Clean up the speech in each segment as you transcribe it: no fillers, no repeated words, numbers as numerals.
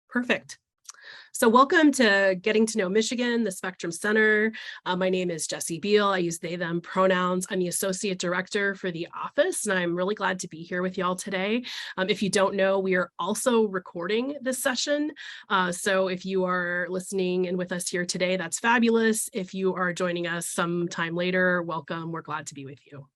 Perfect. So welcome to Getting to Know Michigan, the Spectrum Center. My name is Jessie Beal. I use they, them pronouns. I'm the Associate Director for the office, and I'm really glad to be here with y'all today. If you don't know, we are also recording this session. So if you are listening and with us here today, that's fabulous. If you are joining us sometime later, welcome. We're glad to be with you.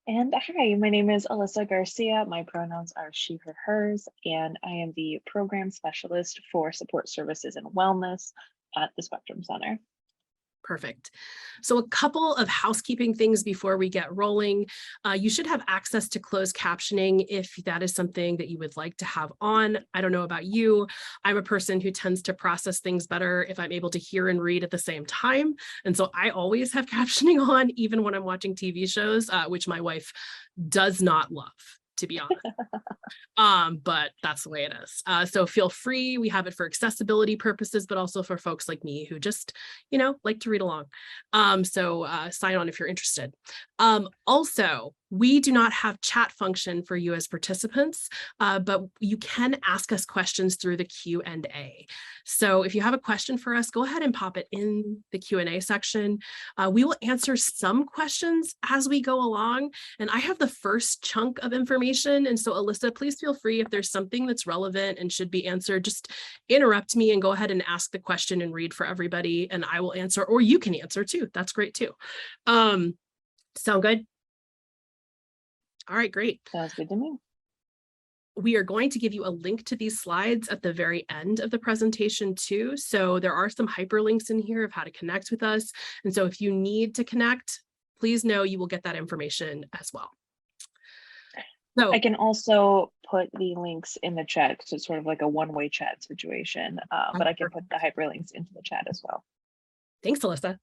And hi, my name is Alyssa Garcia. My pronouns are she, her, hers, and I am the program specialist for support services and wellness at the Spectrum Center. Perfect. So a couple of housekeeping things before we get rolling. You should have access to closed captioning if that is something that you would like to have on. I don't know about you. I'm a person who tends to process things better if I'm able to hear and read at the same time. And so I always have captioning on, even when I'm watching TV shows, which my wife does not love, to be honest. But that's the way it is. So feel free. We have it for accessibility purposes, but also for folks like me who just, like to read along. So sign on if you're interested. Also, we do not have chat function for you as participants, but you can ask us questions through the Q&A. So if you have a question for us, go ahead and pop it in the Q&A section. We will answer some questions as we go along, and I have the first chunk of information. And so Alyssa, please feel free if there's something that's relevant and should be answered, just interrupt me and go ahead and ask the question and read for everybody, and I will answer, or you can answer too. That's great too. Sound good? All right, great. Sounds good to me. We are going to give you a link to these slides at the very end of the presentation too. So there are some hyperlinks in here of how to connect with us. And so if you need to connect, please know you will get that information as well. So I can also put the links in the chat, so it's sort of like a one-way chat situation, but I can put the hyperlinks into the chat as well. Thanks, Alyssa.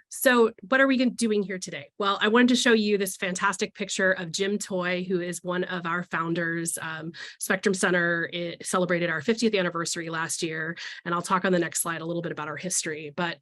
So what are we doing here today? Well, I wanted to show you this fantastic picture of Jim Toy, who is one of our founders. Spectrum Center celebrated our 50th anniversary last year, and I'll talk on the next slide a little bit about our history. But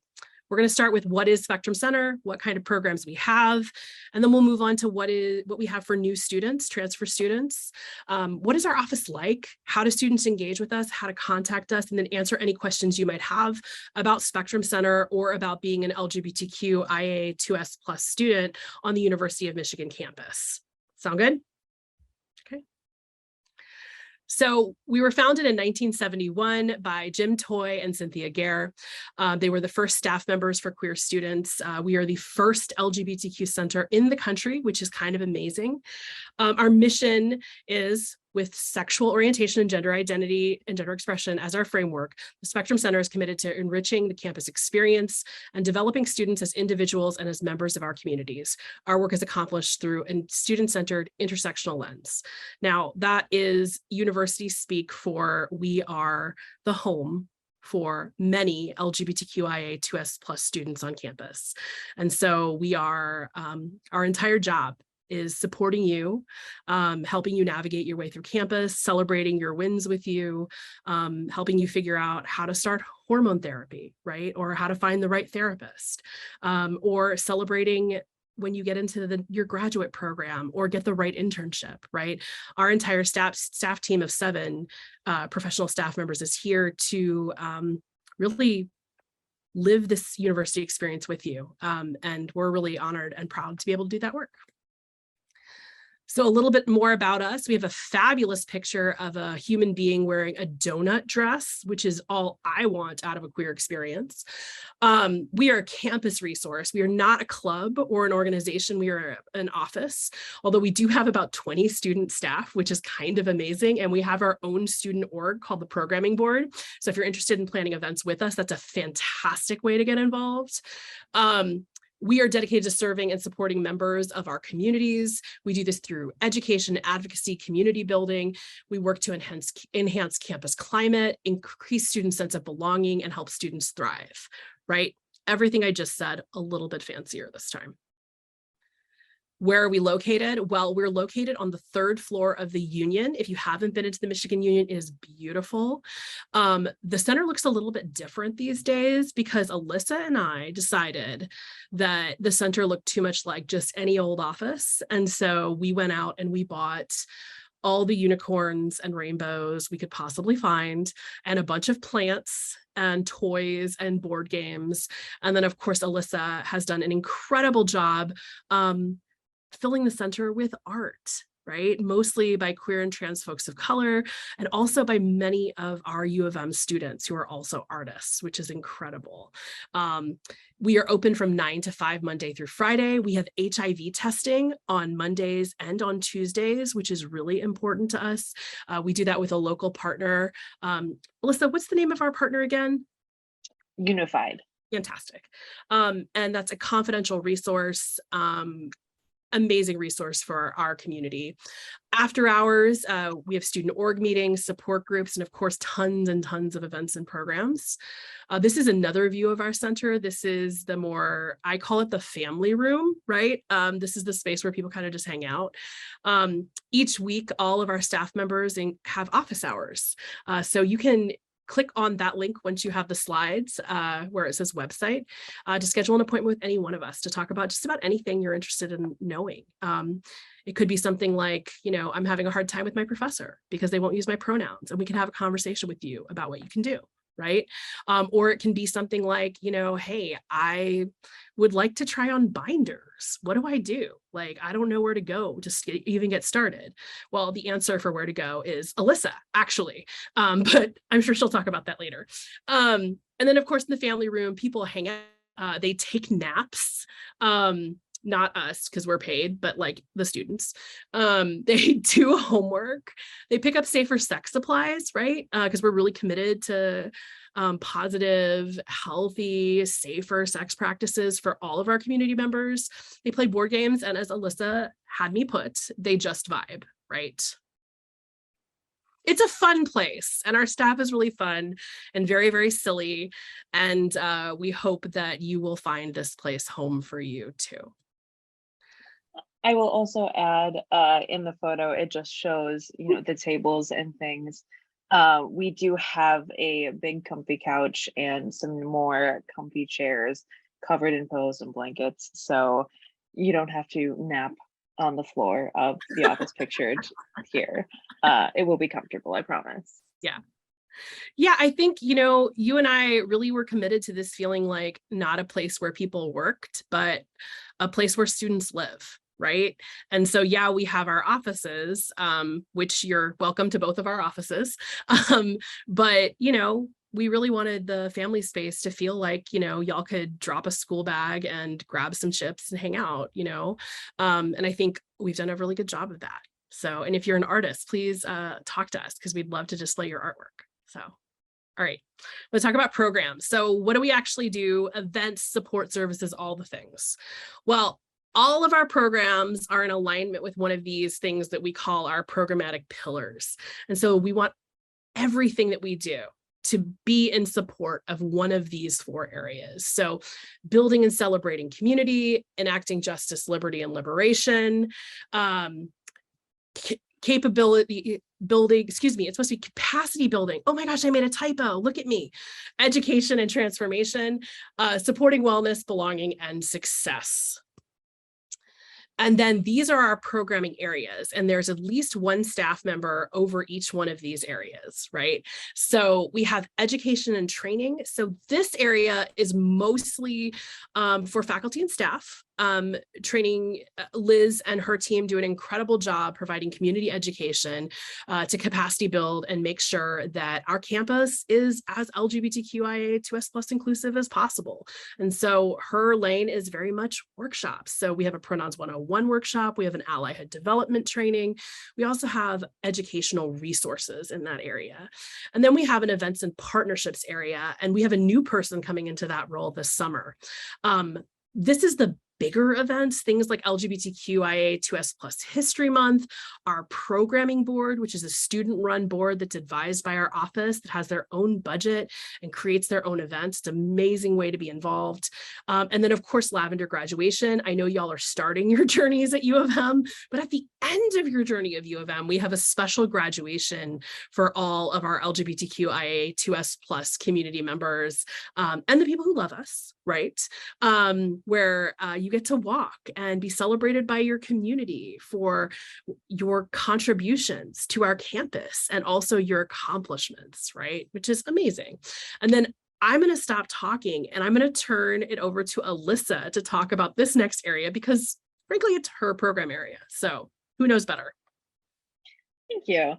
we're going to start with what is Spectrum Center, what kind of programs we have, and then we'll move on to what we have for new students, transfer students. What is our office like? How do students engage with us? How to contact us, and then answer any questions you might have about Spectrum Center or about being an LGBTQIA2S+ student on the University of Michigan campus. Sound good? Okay. So we were founded in 1971 by Jim Toy and Cynthia Gare. They were the first staff members for queer students. We are the first LGBTQ center in the country, which is kind of amazing. Our mission is, with sexual orientation and gender identity and gender expression as our framework, the Spectrum Center is committed to enriching the campus experience and developing students as individuals and as members of our communities. Our work is accomplished through a student-centered intersectional lens. Now, that is university speak for we are the home for many LGBTQIA2S+ students on campus. And so we are, our entire job is supporting you, helping you navigate your way through campus, celebrating your wins with you, helping you figure out how to start hormone therapy, right? Or how to find the right therapist, or celebrating when you get into your graduate program or get the right internship, right? Our entire staff team of 7 professional staff members is here to really live this university experience with you. And we're really honored and proud to be able to do that work. So a little bit more about us. We have a fabulous picture of a human being wearing a donut dress, which is all I want out of a queer experience. We are a campus resource. We are not a club or an organization. We are an office, although we do have about 20 student staff, which is kind of amazing. And we have our own student org called the Programming Board. So if you're interested in planning events with us, that's a fantastic way to get involved. We are dedicated to serving and supporting members of our communities. We do this through education, advocacy, community building. We work to enhance campus climate, increase students' sense of belonging, and help students thrive, right? Everything I just said, a little bit fancier this time. Where are we located? Well, we're located on the 3rd floor of the Union. If you haven't been into the Michigan Union, it is beautiful. The center looks a little bit different these days because Alyssa and I decided that the center looked too much like just any old office. And so we went out and we bought all the unicorns and rainbows we could possibly find, and a bunch of plants and toys and board games. And then, of course, Alyssa has done an incredible job filling the center with art, right? Mostly by queer and trans folks of color, and also by many of our U of M students who are also artists, which is incredible. We are open from 9 to 5 Monday through Friday. We have HIV testing on Mondays and on Tuesdays, which is really important to us. We do that with a local partner. Alyssa, what's the name of our partner again? Unified. Fantastic. And that's a confidential resource, amazing resource for our community. After hours, we have student org meetings, support groups, and of course, tons and tons of events and programs. This is another view of our center. This is the more, I call it the family room, right? This is the space where people kind of just hang out. Each week, all of our staff members have office hours. So you can click on that link once you have the slides where it says website to schedule an appointment with any one of us to talk about just about anything you're interested in knowing. It could be something like, I'm having a hard time with my professor because they won't use my pronouns, and we can have a conversation with you about what you can do, right? Or it can be something like, hey, I would like to try on binders. What do I do? Like, I don't know where to go to even get started. Well, the answer for where to go is Alyssa, actually, but I'm sure she'll talk about that later. And then, of course, in the family room, people hang out, they take naps. Not us, because we're paid, but like the students. They do homework. They pick up safer sex supplies, right? Because we're really committed to positive, healthy, safer sex practices for all of our community members. They play board games, and as Alyssa had me put, they just vibe, right? It's a fun place, and our staff is really fun and very, very silly. And we hope that you will find this place home for you too. I will also add in the photo, it just shows, the tables and things. We do have a big comfy couch and some more comfy chairs covered in pillows and blankets. So you don't have to nap on the floor of the office pictured here. It will be comfortable, I promise. Yeah. Yeah, I think, you and I really were committed to this feeling like not a place where people worked, but a place where students live. Right. And so, yeah, we have our offices, which you're welcome to both of our offices. But, we really wanted the family space to feel like, y'all could drop a school bag and grab some chips and hang out, and I think we've done a really good job of that. So, and if you're an artist, please talk to us because we'd love to display your artwork. So, all right, let's talk about programs. So what do we actually do? Events, support services, all the things. Well, all of our programs are in alignment with one of these things that we call our programmatic pillars. And so we want everything that we do to be in support of one of these 4 areas. So building and celebrating community, enacting justice, liberty, and liberation, capability building, it's supposed to be capacity building. Oh my gosh, I made a typo, look at me. Education and transformation, supporting wellness, belonging, and success. And then these are our programming areas, and there's at least one staff member over each one of these areas, right? So we have education and training. So this area is mostly for faculty and staff. Training, Liz and her team do an incredible job providing community education to capacity build and make sure that our campus is as LGBTQIA2S plus inclusive as possible. And so her lane is very much workshops. So we have a Pronouns 101 workshop, we have an allyhood development training, we also have educational resources in that area. And then we have an events and partnerships area, and we have a new person coming into that role this summer. This is the bigger events, things like LGBTQIA2S plus History Month, our programming board, which is a student-run board that's advised by our office that has their own budget and creates their own events. It's an amazing way to be involved. And then, of course, Lavender graduation. I know y'all are starting your journeys at U of M, but at the end of your journey of U of M, we have a special graduation for all of our LGBTQIA2S plus community members and the people who love us, right? Where you get to walk and be celebrated by your community for your contributions to our campus and also your accomplishments, right? Which is amazing. And then I'm going to stop talking and I'm going to turn it over to Alyssa to talk about this next area because frankly, it's her program area. So who knows better? Thank you.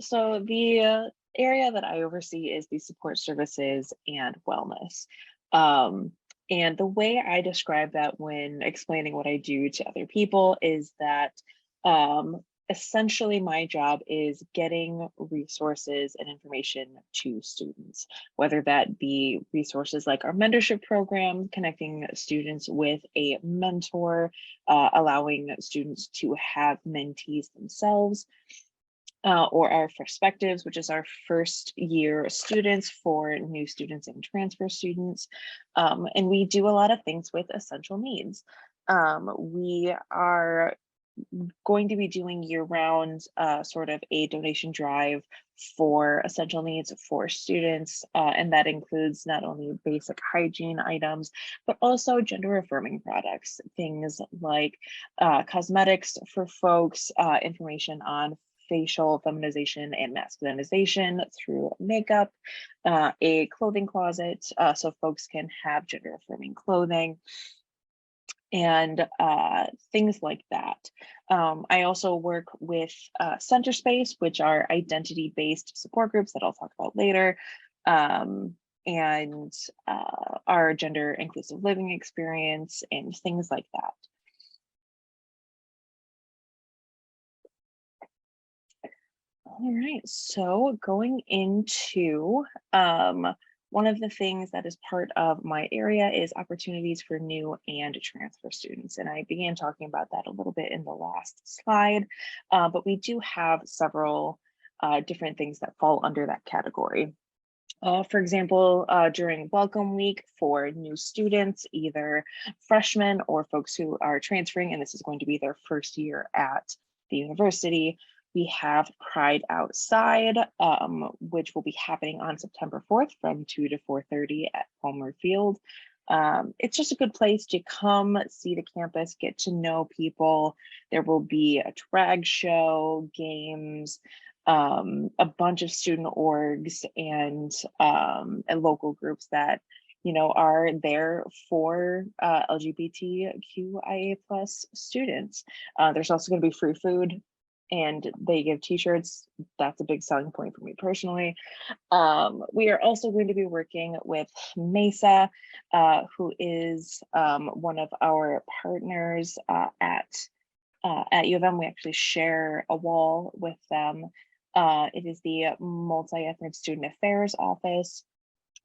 So the area that I oversee is the support services and wellness. And the way I describe that when explaining what I do to other people is that essentially my job is getting resources and information to students, whether that be resources like our mentorship program, connecting students with a mentor, allowing students to have mentees themselves, or our perspectives, which is our first year students for new students and transfer students. And we do a lot of things with essential needs. We are going to be doing year-round sort of a donation drive for essential needs for students, and that includes not only basic hygiene items, but also gender-affirming products, things like cosmetics for folks, information on facial feminization and masculinization through makeup, a clothing closet so folks can have gender-affirming clothing, and things like that. I also work with Center Space, which are identity-based support groups that I'll talk about later, and our gender inclusive living experience and things like that. All right, so going into one of the things that is part of my area is opportunities for new and transfer students. And I began talking about that a little bit in the last slide, but we do have several different things that fall under that category. For example, during Welcome Week for new students, either freshmen or folks who are transferring, and this is going to be their first year at the university, we have Pride Outside, which will be happening on September 4th from 2 to 4:30 at Palmer Field. It's just a good place to come see the campus, get to know people. There will be a drag show, games, a bunch of student orgs and local groups that are there for LGBTQIA+ students. There's also going to be free food, and they give t-shirts. That's a big selling point for me personally. We are also going to be working with Mesa, who is one of our partners at U-M. We actually share a wall with them. It is the Multi-Ethnic Student Affairs Office.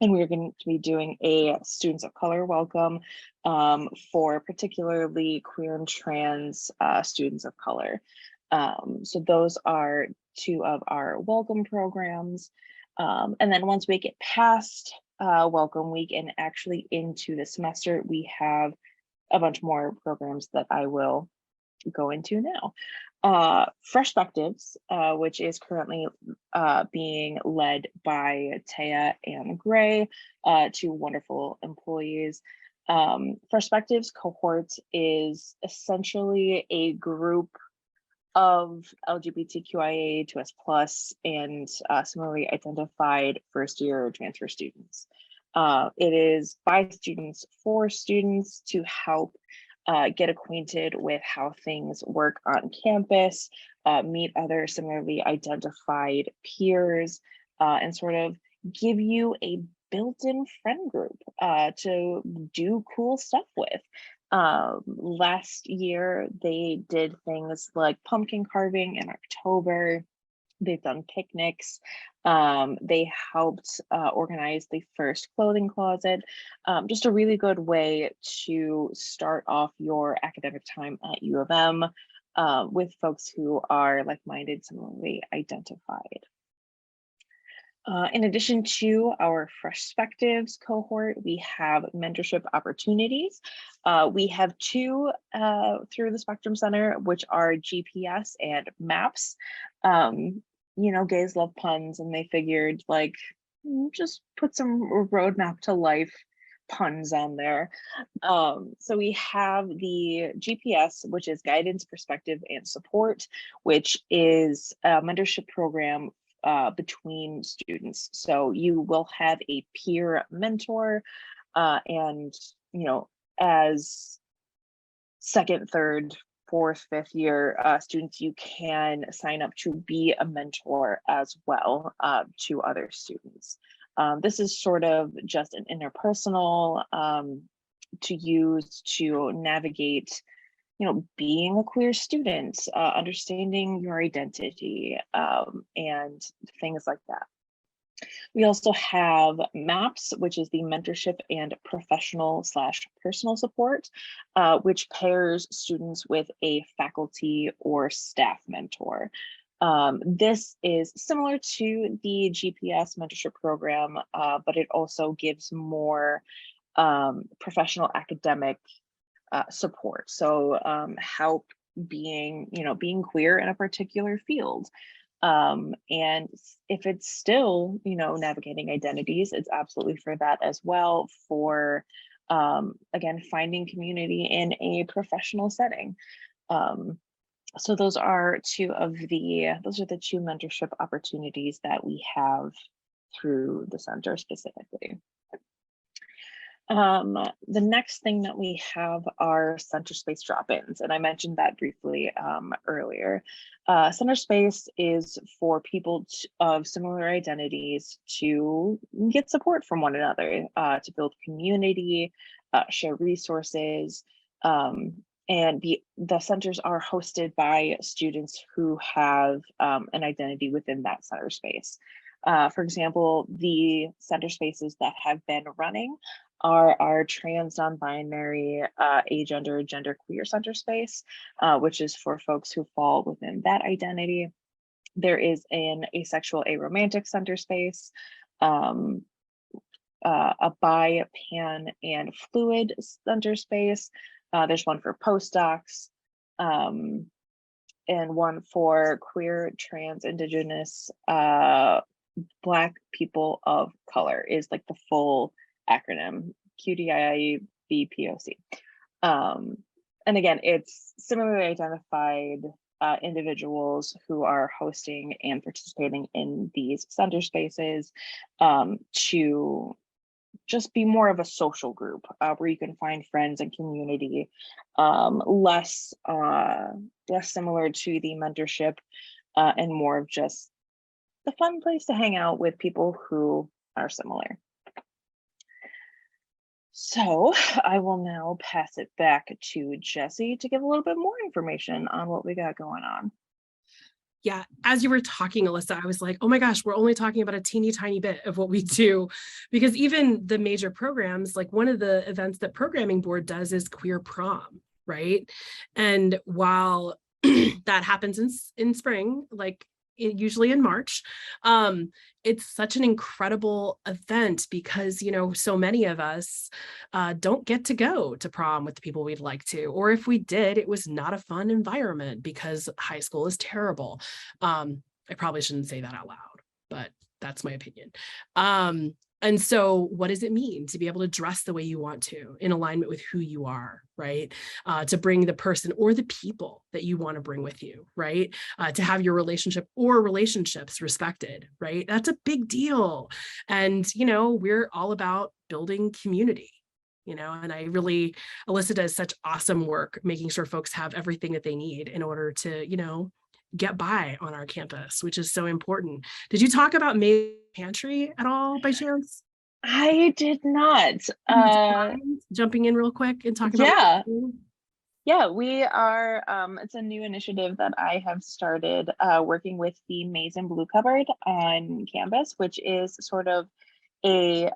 And we're going to be doing a Students of Color welcome for particularly queer and trans students of color. So those are two of our welcome programs. And then once we get past Welcome Week and actually into the semester, we have a bunch more programs that I will go into now. Freshpectives, which is currently being led by Taya and Gray, two wonderful employees. Freshpectives cohort is essentially a group of LGBTQIA2S+ and similarly identified first-year transfer students. It is by students for students to help get acquainted with how things work on campus, meet other similarly identified peers, and sort of give you a built-in friend group to do cool stuff with. Last year, they did things like pumpkin carving in October. They've done picnics. They helped organize the first clothing closet. Just a really good way to start off your academic time at U of M with folks who are like-minded, similarly identified. In addition to our Freshpectives cohort, we have mentorship opportunities. We have two through the Spectrum Center, which are GPS and MAPS. Gays love puns, and they figured just put some roadmap to life puns on there. So we have the GPS, which is guidance, perspective, and support, which is a mentorship program between students. So you will have a peer mentor, and as second, third, fourth, fifth year students, you can sign up to be a mentor as well to other students. This is sort of just an interpersonal to use to navigate, being a queer student, understanding your identity, and things like that. We also have MAPS, which is the mentorship and professional/personal support, which pairs students with a faculty or staff mentor. This is similar to the GPS mentorship program, but it also gives more professional academic support. So help being queer in a particular field. And if it's still, navigating identities, it's absolutely for that as well, for again, finding community in a professional setting. So those are the two mentorship opportunities that we have through the center specifically. The next thing that we have are center space drop-ins, and I mentioned that briefly earlier. Center space is for people of similar identities to get support from one another, to build community, share resources, and the centers are hosted by students who have an identity within that center space. For example, the center spaces that have been running are our trans, non-binary, agender, genderqueer center space, which is for folks who fall within that identity. There is an asexual, aromantic center space, a bi, pan, and fluid center space. There's one for postdocs, and one for queer, trans, indigenous, Black people of color is like the full acronym, QDIIBPOC. And again, it's similarly identified individuals who are hosting and participating in these center spaces to just be more of a social group where you can find friends and community, less similar to the mentorship, and more of just the fun place to hang out with people who are similar. So I will now pass it back to Jessie to give a little bit more information on what we got going on. Yeah, as you were talking, Alyssa, I was like, oh my gosh, we're only talking about a teeny tiny bit of what we do, because even the major programs, like one of the events that programming board does is queer prom, right? And while that happens in spring, like usually in March, it's such an incredible event because, so many of us don't get to go to prom with the people we'd like to, or if we did, it was not a fun environment because high school is terrible. I probably shouldn't say that out loud, but that's my opinion. And so what does it mean to be able to dress the way you want to in alignment with who you are, right? To bring the person or the people that you want to bring with you, right? To have your relationship or relationships respected, right? That's a big deal. And, we're all about building community, and Alyssa does such awesome work making sure folks have everything that they need in order to, get by on our campus, which is so important. Did you talk about May Pantry at all by chance? I did not. Jumping in real quick and talking Yeah. about Yeah, we are, it's a new initiative that I have started working with the Maize and Blue Cupboard on campus, which is sort of a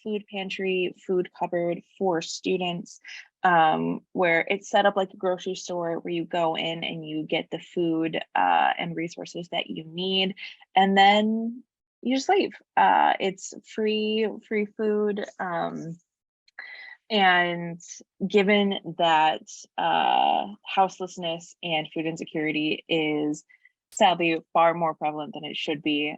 food pantry, food cupboard for students, where it's set up like a grocery store where you go in and you get the food and resources that you need, and then you just leave. It's free food. And given that houselessness and food insecurity is sadly far more prevalent than it should be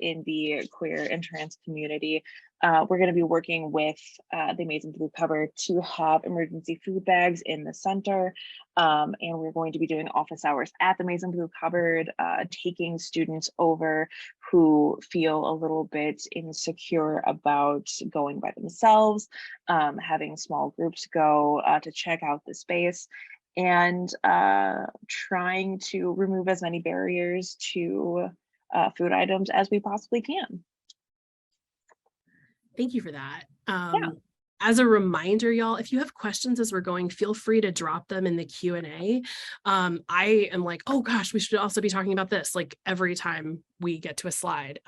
in the queer and trans community. We're going to be working with the Amazing Blue Cupboard to have emergency food bags in the center. And we're going to be doing office hours at the Amazing Blue Cupboard, taking students over who feel a little bit insecure about going by themselves, having small groups go to check out the space, and trying to remove as many barriers to food items as we possibly can. Thank you for that. Yeah. As a reminder, y'all, if you have questions as we're going, feel free to drop them in the Q&A. I am like, oh gosh, we should also be talking about this like every time we get to a slide,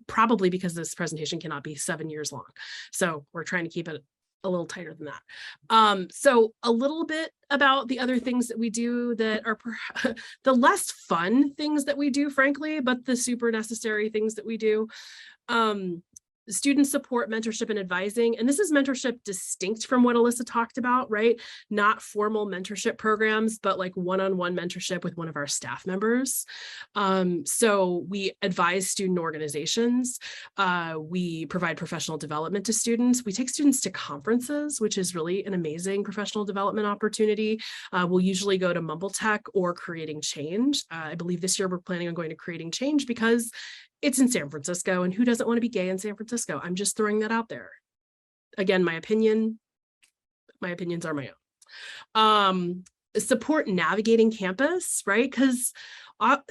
probably because this presentation cannot be 7 years long. So we're trying to keep it a little tighter than that. So a little bit about the other things that we do that are the less fun things that we do, frankly, but the super necessary things that we do. Student support, mentorship, and advising. And this is mentorship distinct from what Alyssa talked about, right? Not formal mentorship programs, but like one-on-one mentorship with one of our staff members. So we advise student organizations. We provide professional development to students. We take students to conferences, which is really an amazing professional development opportunity. We'll usually go to Mumble Tech or Creating Change. I believe this year we're planning on going to Creating Change because it's in San Francisco, and who doesn't want to be gay in San Francisco? I'm just throwing that out there. Again, my opinions are my own. Support navigating campus, right? Because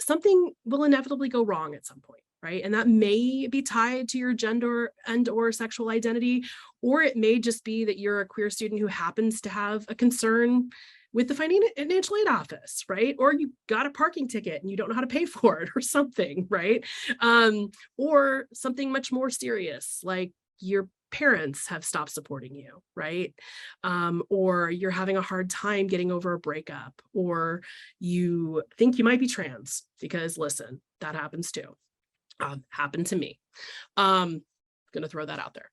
something will inevitably go wrong at some point, right? And that may be tied to your gender and or sexual identity, or it may just be that you're a queer student who happens to have a concern with the financial aid office, right? Or you got a parking ticket and you don't know how to pay for it or something, right? Or something much more serious, like your parents have stopped supporting you, right? Or you're having a hard time getting over a breakup, or you think you might be trans, because listen, that happens too. Happened to me. Gonna throw that out there.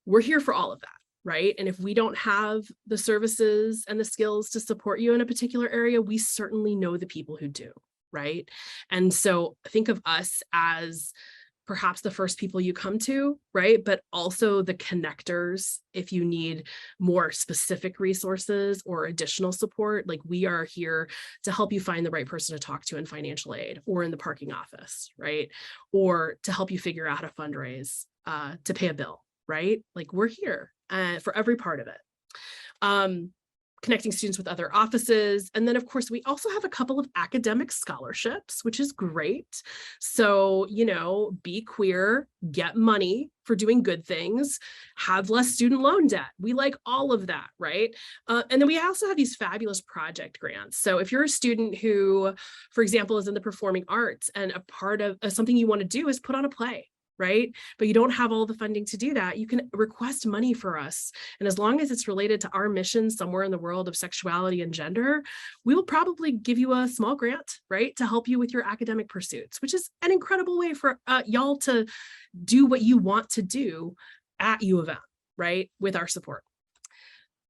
We're here for all of that. Right? And if we don't have the services and the skills to support you in a particular area, we certainly know the people who do, right? And so think of us as perhaps the first people you come to, right? But also the connectors if you need more specific resources or additional support. Like, we are here to help you find the right person to talk to in financial aid or in the parking office, right? Or to help you figure out how to fundraise to pay a bill, right? Like, we're here for every part of it. Connecting students with other offices. And then of course, we also have a couple of academic scholarships, which is great. So, you know, be queer, get money for doing good things, have less student loan debt. We like all of that, right? And then we also have these fabulous project grants. So if you're a student who, for example, is in the performing arts, and a part of something you want to do is put on a play, right? But you don't have all the funding to do that, you can request money for us. And as long as it's related to our mission somewhere in the world of sexuality and gender, we will probably give you a small grant, right? To help you with your academic pursuits, which is an incredible way for y'all to do what you want to do at U of M, right? With our support.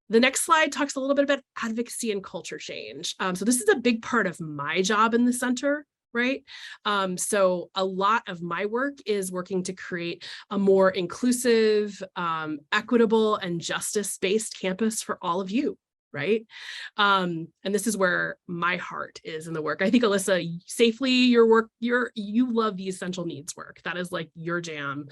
The next slide talks a little bit about advocacy and culture change. So this is a big part of my job in the center, right? So a lot of my work is working to create a more inclusive, equitable, and justice-based campus for all of you, right? And this is where my heart is in the work. I think, Alyssa, safely, your work, you love the essential needs work. That is like your jam.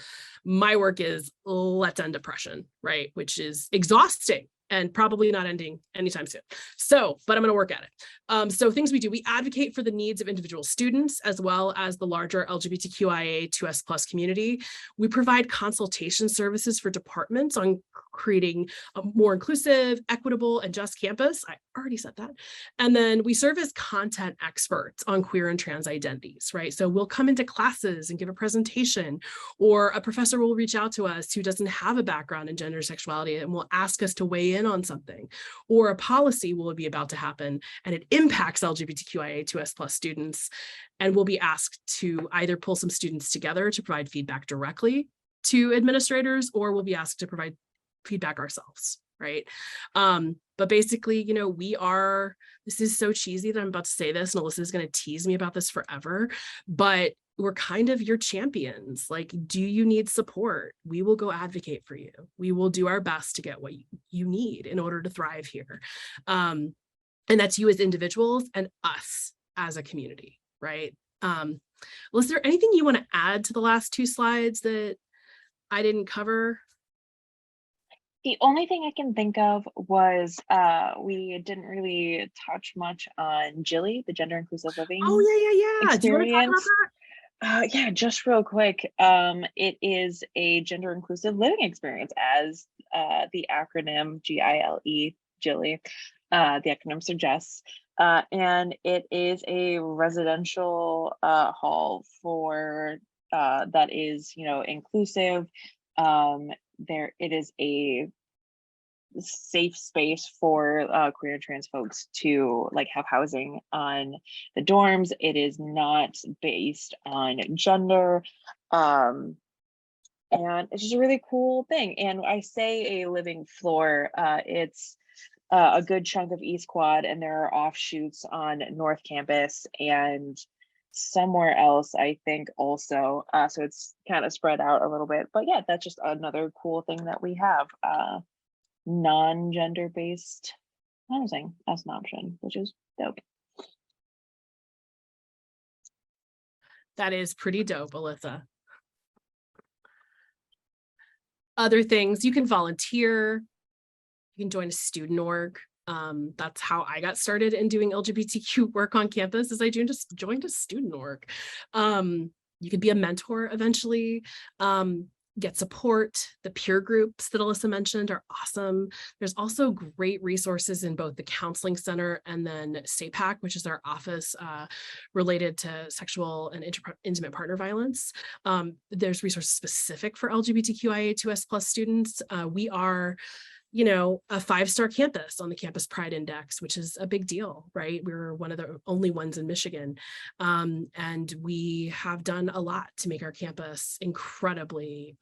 My work is let's end oppression, right? Which is exhausting and probably not ending anytime soon. So, but I'm going to work at it. So things we do, we advocate for the needs of individual students as well as the larger LGBTQIA2S plus community. We provide consultation services for departments on creating a more inclusive, equitable, and just campus. I already said that. And then we serve as content experts on queer and trans identities, right? So we'll come into classes and give a presentation, or a professor will reach out to us who doesn't have a background in gender sexuality and will ask us to weigh in on something, or a policy will be about to happen and it impacts LGBTQIA2S plus students, and we'll be asked to either pull some students together to provide feedback directly to administrators, or we'll be asked to provide feedback ourselves, right? But basically, you know, this is so cheesy that I'm about to say this, and Alyssa is going to tease me about this forever, but we're kind of your champions. Like, do you need support? We will go advocate for you. We will do our best to get what you need in order to thrive here. And that's you as individuals and us as a community, right? Was there anything you want to add to the last two slides that I didn't cover? The only thing I can think of was we didn't really touch much on Jilly, the gender inclusive living Oh, yeah. Do you want to talk about experience. that? Yeah, just real quick. It is a gender inclusive living experience, as the acronym GILE, Jilly, the acronym suggests. And it is a residential hall for that is, you know, inclusive. It is a safe space for queer and trans folks to like have housing on the dorms. It is not based on gender. And it's just a really cool thing. And I say a living floor, it's a good chunk of East Quad, and there are offshoots on North Campus and somewhere else, I think also. So it's kind of spread out a little bit, but yeah, that's just another cool thing that we have. Non-gender based housing as an option, which is dope. That is pretty dope, Alyssa. Other things, you can volunteer, you can join a student org. That's how I got started in doing LGBTQ work on campus, is I just joined a student org. You could be a mentor eventually. Get support. The peer groups that Alyssa mentioned are awesome. There's also great resources in both the counseling center and then SAPAC, which is our office related to sexual and intimate partner violence. There's resources specific for LGBTQIA2S plus students. We are, you know, a 5-star campus on the Campus Pride Index, which is a big deal, right? We're one of the only ones in Michigan. And we have done a lot to make our campus incredibly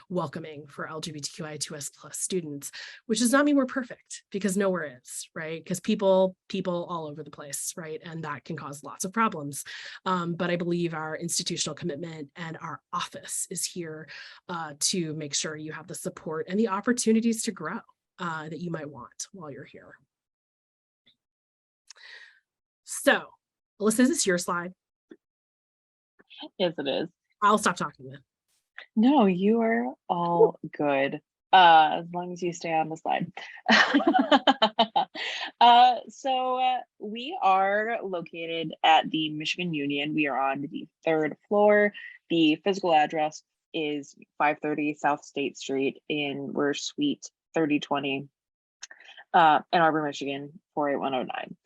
welcoming for LGBTQI2S plus students, which does not mean we're perfect, because nowhere is, right? Because people all over the place, right? And that can cause lots of problems. But I believe our institutional commitment and our office is here to make sure you have the support and the opportunities to grow that you might want while you're here. So, Alyssa, is this your slide? Yes, it is. I'll stop talking then. No, you are all good. As long as you stay on the slide. So we are located at the Michigan Union. We are on the 3rd floor. The physical address is 530 South State Street we're Suite 3020 Ann Arbor, Michigan 48109.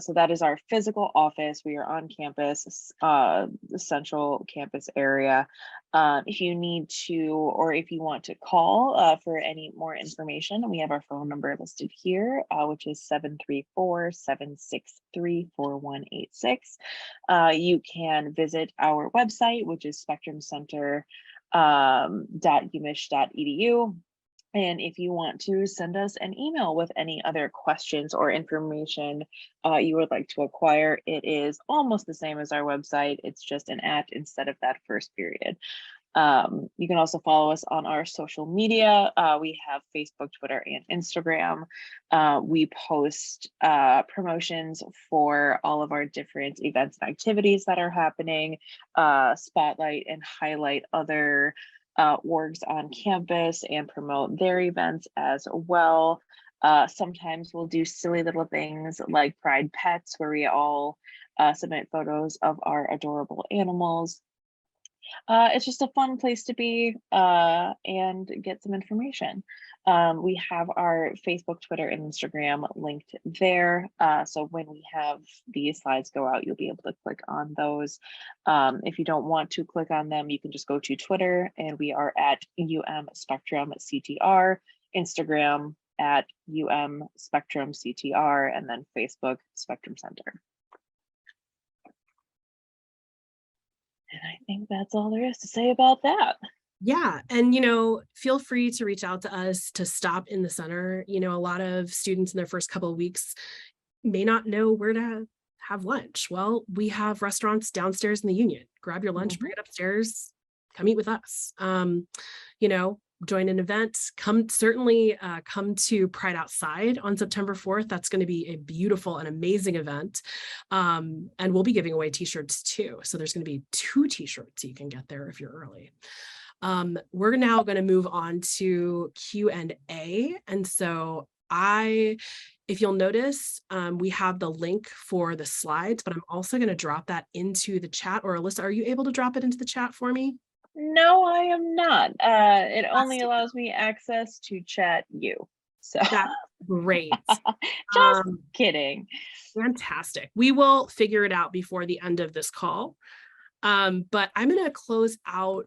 So that is our physical office. We are on campus, the central campus area. If you need to, or if you want to call for any more information, we have our phone number listed here, which is 734-763-4186. You can visit our website, which is spectrumcenter.umich.edu. And if you want to send us an email with any other questions or information you would like to acquire, it is almost the same as our website. It's just an @ instead of that first period. You can also follow us on our social media. We have Facebook, Twitter, and Instagram. We post promotions for all of our different events and activities that are happening, spotlight and highlight other orgs on campus and promote their events as well. Sometimes we'll do silly little things like Pride Pets, where we all submit photos of our adorable animals. It's just a fun place to be and get some information. We have our Facebook, Twitter, and Instagram linked there. So when we have these slides go out, you'll be able to click on those. If you don't want to click on them, you can just go to Twitter, and we are at UM Spectrum CTR, Instagram at UM Spectrum CTR, and then Facebook Spectrum Center. And I think that's all there is to say about that. Yeah. And, feel free to reach out to us to stop in the center. A lot of students in their first couple of weeks may not know where to have lunch. Well, we have restaurants downstairs in the Union. Grab your lunch, bring it upstairs, come eat with us. You know, join an event. Come to Pride Outside on September 4th. That's going to be a beautiful and amazing event. And we'll be giving away t-shirts too. So there's going to be 2 t-shirts you can get there if you're early. We're now going to move on to Q&A. And so if you'll notice, we have the link for the slides, but I'm also going to drop that into the chat. Or Alyssa, are you able to drop it into the chat for me? No, I am not. It only allows me access to chat you. So that's great. Just kidding. Fantastic. We will figure it out before the end of this call. But I'm going to close out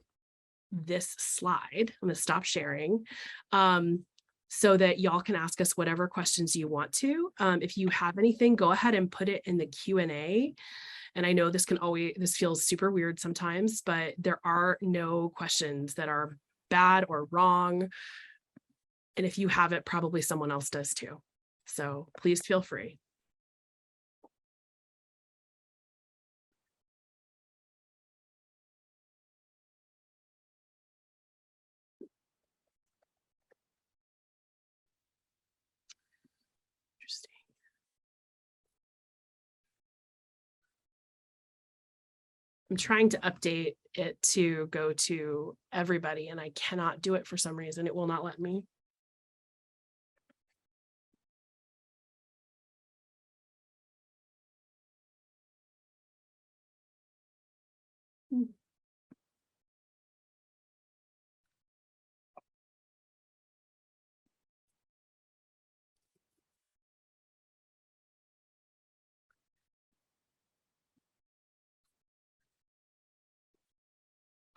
this slide. I'm going to stop sharing so that y'all can ask us whatever questions you want to. If you have anything, go ahead and put it in the Q&A. And I know this feels super weird sometimes, but there are no questions that are bad or wrong. And if you have it, probably someone else does too. So please feel free. Interesting. I'm trying to update it to go to everybody, and I cannot do it for some reason. It will not let me.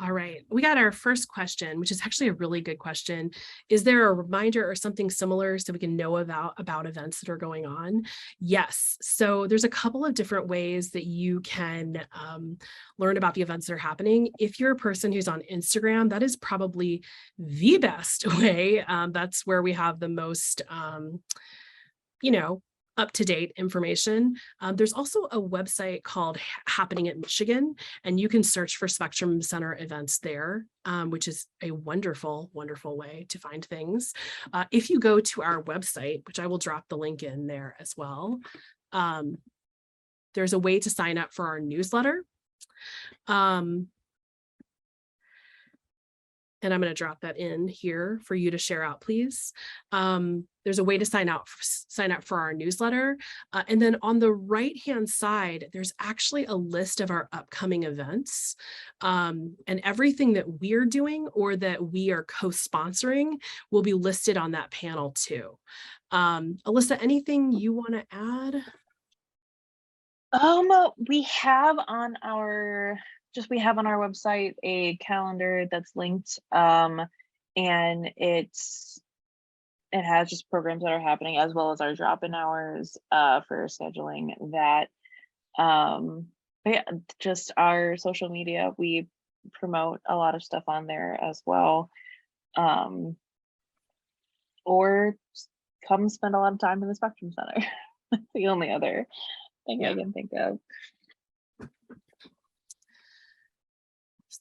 All right, we got our first question, which is actually a really good question. Is there a reminder or something similar so we can know about events that are going on? Yes, so there's a couple of different ways that you can learn about the events that are happening. If you're a person who's on Instagram, that is probably the best way. That's where we have the most, up-to-date information. There's also a website called Happening at Michigan, and you can search for Spectrum Center events there, which is a wonderful, wonderful way to find things. If you go to our website, which I will drop the link in there as well, there's a way to sign up for our newsletter. And I'm going to drop that in here for you to share out, please. There's a way to sign up for our newsletter. And then on the right-hand side, there's actually a list of our upcoming events. And everything that we're doing or that we are co-sponsoring will be listed on that panel too. Alyssa, anything you want to add? We have on our website a calendar that's linked, and it has just programs that are happening as well as our drop-in hours for scheduling that. But yeah, just our social media, we promote a lot of stuff on there as well. Or come spend a lot of time in the Spectrum Center. That's the only other thing I can think of.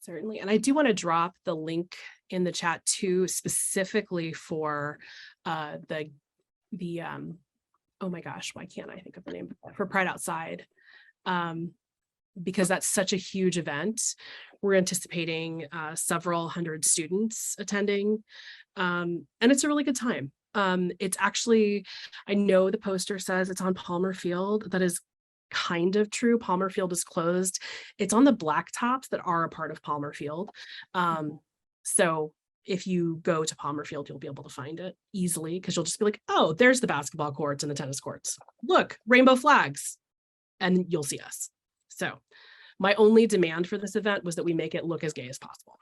Certainly. And I do want to drop the link in the chat too, specifically for oh my gosh, why can't I think of the name? For Pride Outside, because that's such a huge event. We're anticipating several hundred students attending, and it's a really good time. It's actually, I know the poster says it's on Palmer Field. That is kind of true. Palmer Field is closed. It's on the blacktops that are a part of Palmer Field. So if you go to Palmer Field, you'll be able to find it easily because you'll just be like, oh, there's the basketball courts and the tennis courts. Look, rainbow flags. And you'll see us. So my only demand for this event was that we make it look as gay as possible.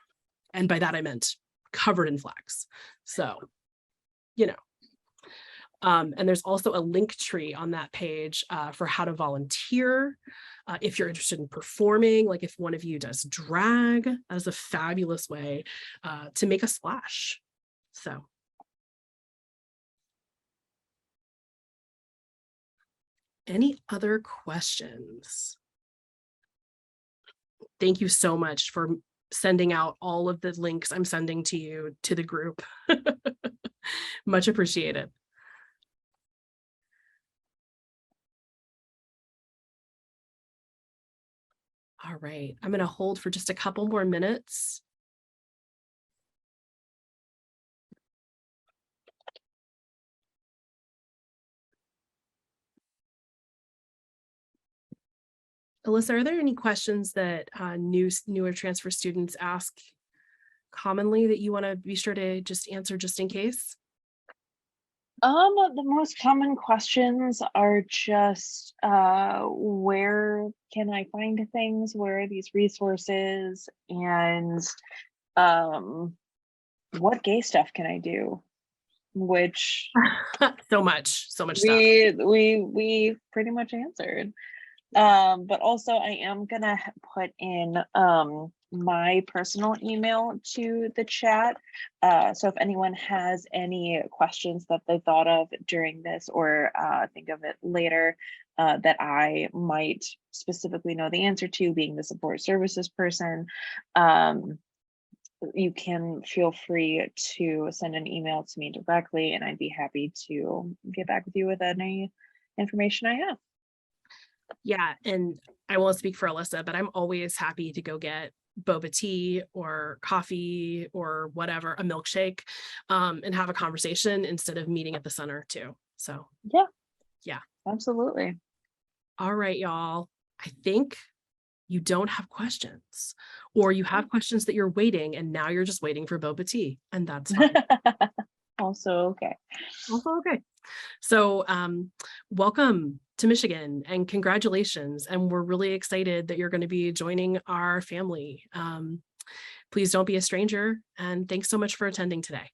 And by that, I meant covered in flags. So, and there's also a link tree on that page for how to volunteer. If you're interested in performing, like if one of you does drag, that is a fabulous way to make a splash. So. Any other questions? Thank you so much for sending out all of the links I'm sending to you to the group. Much appreciated. All right, I'm going to hold for just a couple more minutes. Alyssa, are there any questions that newer transfer students ask commonly that you want to be sure to just answer just in case? The most common questions are just where can I find things? Where are these resources? And what gay stuff can I do? Which so much stuff. we pretty much answered. But also I am gonna put in my personal email to the chat. So if anyone has any questions that they thought of during this or think of it later that I might specifically know the answer to, being the support services person, you can feel free to send an email to me directly and I'd be happy to get back with you with any information I have. Yeah, and I won't speak for Alyssa, but I'm always happy to go get boba tea or coffee or whatever, a milkshake, and have a conversation instead of meeting at the center too. So yeah, absolutely. All right, y'all. I think you don't have questions, or you have questions that you're waiting and now you're just waiting for boba tea, and that's fine. Also okay. So welcome to Michigan and congratulations. And we're really excited that you're going to be joining our family. Please don't be a stranger. And thanks so much for attending today.